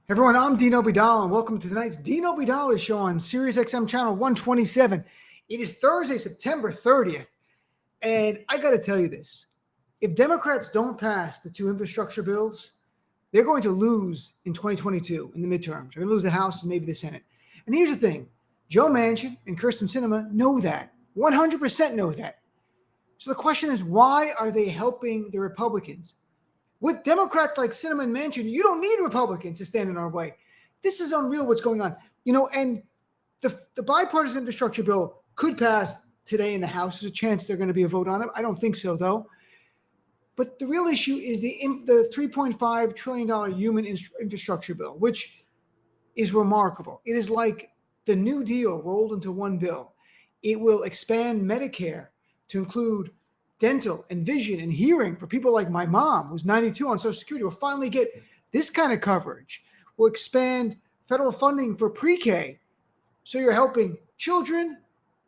Everyone, I'm Dino Bidal, and welcome to tonight's Dino Bidal show on Sirius XM channel 127. It is Thursday, September 30th, and I got to tell you this. If Democrats don't pass the two infrastructure bills, they're going to lose in 2022 in the midterms. They're going to lose the House and maybe the Senate. And here's the thing. Joe Manchin and Kirsten Sinema know that. 100% know that. So the question is, why are they helping the Republicans? With Democrats like Sinema and Manchin, you don't need Republicans to stand in our way. This is unreal what's going on. And the bipartisan infrastructure bill could pass today in the House. There's a chance there's going to be a vote on it. I don't think so, though. But the real issue is the $3.5 trillion human infrastructure bill, which is remarkable. It is like the New Deal rolled into one bill. It will expand Medicare to include dental and vision and hearing for people like my mom, who's 92 on Social Security, will finally get this kind of coverage. We'll expand federal funding for pre-K. So you're helping children,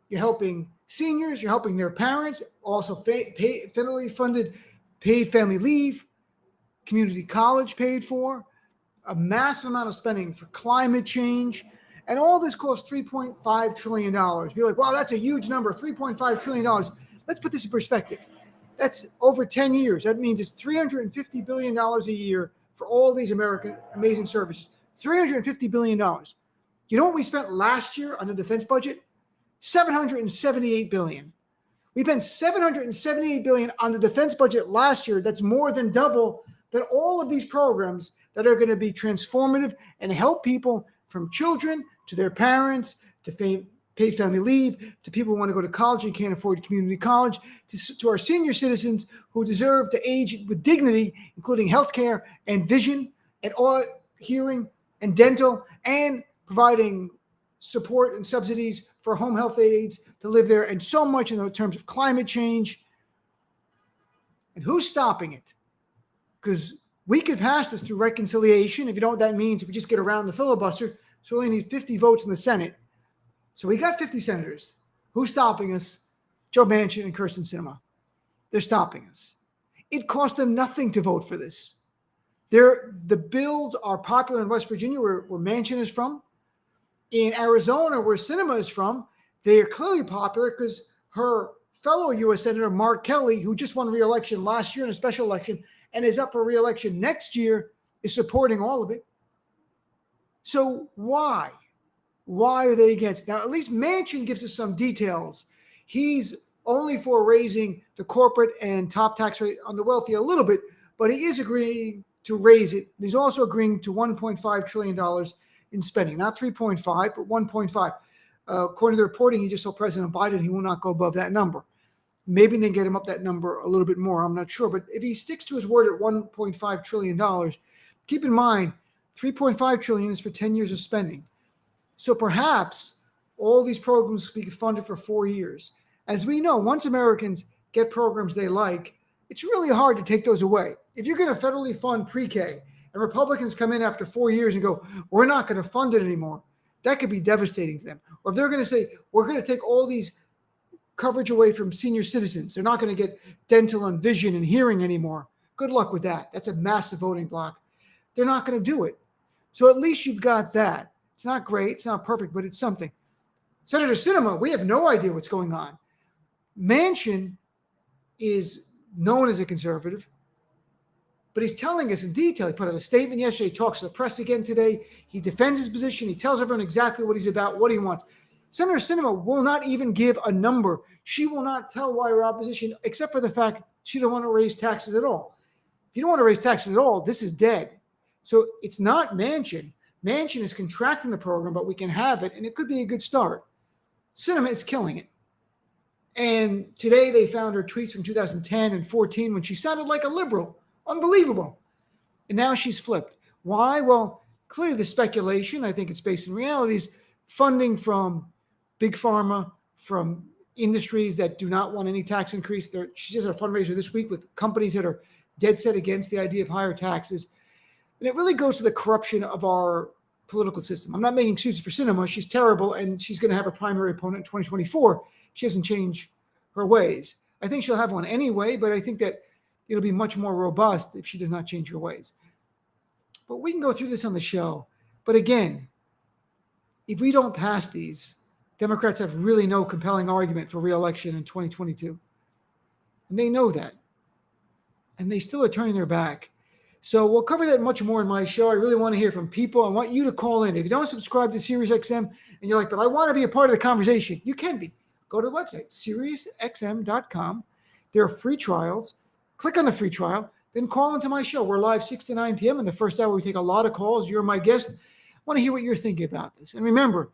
you're helping seniors, you're helping their parents, also federally funded paid family leave, community college paid for, a massive amount of spending for climate change. And all this costs $3.5 trillion. You're like, wow, that's a huge number, $3.5 trillion. Let's put this in perspective. That's over 10 years. That means it's $350 billion a year for all these American amazing services. $350 billion. You know what we spent last year on the defense budget? $778 billion. We spent $778 billion on the defense budget last year. That's more than double than all of these programs that are going to be transformative and help people from children to their parents to paid family leave, to people who want to go to college and can't afford community college, to our senior citizens who deserve to age with dignity, including healthcare and vision and all hearing and dental, and providing support and subsidies for home health aides to live there, and so much in terms of climate change. And who's stopping it? Because we could pass this through reconciliation. If you know what that means, if we just get around the filibuster, so we only need 50 votes in the Senate. So we got 50 senators. Who's stopping us? Joe Manchin and Kirsten Sinema. They're stopping us. It cost them nothing to vote for this. The bills are popular in West Virginia, where Manchin is from. In Arizona, where Sinema is from, they are clearly popular because her fellow U.S. Senator Mark Kelly, who just won re-election last year in a special election and is up for re-election next year, is supporting all of it. So why? Why are they against? Now, at least Manchin gives us some details. He's only for raising the corporate and top tax rate on the wealthy a little bit, but he is agreeing to raise it. He's also agreeing to $1.5 trillion in spending, not 3.5, but 1.5. According to the reporting, he just told President Biden he will not go above that number. Maybe they get him up that number a little bit more. I'm not sure. But if he sticks to his word at $1.5 trillion, keep in mind, $3.5 trillion is for 10 years of spending. So perhaps all these programs will be funded for 4 years. As we know, once Americans get programs they like, it's really hard to take those away. If you're going to federally fund pre-K and Republicans come in after 4 years and go, we're not going to fund it anymore, that could be devastating to them. Or if they're going to say, we're going to take all these coverage away from senior citizens, they're not going to get dental and vision and hearing anymore. Good luck with that. That's a massive voting block. They're not going to do it. So at least you've got that. It's not great. It's not perfect, but it's something. Senator Sinema, we have no idea what's going on. Manchin is known as a conservative, but he's telling us in detail. He put out a statement yesterday. He talks to the press again today. He defends his position. He tells everyone exactly what he's about, what he wants. Senator Sinema will not even give a number. She will not tell why her opposition, except for the fact she don't want to raise taxes at all. If you don't want to raise taxes at all, this is dead. So it's not Manchin. Manchin is contracting the program, but we can have it, and it could be a good start. Sinema is killing it. And today they found her tweets from 2010 and 14 when she sounded like a liberal. Unbelievable. And now she's flipped. Why? Well, clearly the speculation, I think it's based in reality, is funding from big pharma, from industries that do not want any tax increase. She just had a fundraiser this week with companies that are dead set against the idea of higher taxes. And it really goes to the corruption of our political system. I'm not making excuses for Sinema. She's terrible, and she's going to have a primary opponent in 2024. She doesn't change her ways. I think she'll have one anyway, but I think that it'll be much more robust if she does not change her ways. But we can go through this on the show. But again, if we don't pass these, Democrats have really no compelling argument for re-election in 2022. And they know that. And they still are turning their back. So we'll cover that much more in my show. I really want to hear from people. I want you to call in. If you don't subscribe to SiriusXM and you're like, but I want to be a part of the conversation, you can be. Go to the website, SiriusXM.com. There are free trials. Click on the free trial, then call into my show. We're live 6 to 9 p.m. In the first hour, we take a lot of calls. You're my guest. I want to hear what you're thinking about this. And remember,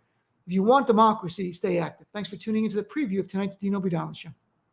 if you want democracy, stay active. Thanks for tuning into the preview of tonight's Dino Budala Show.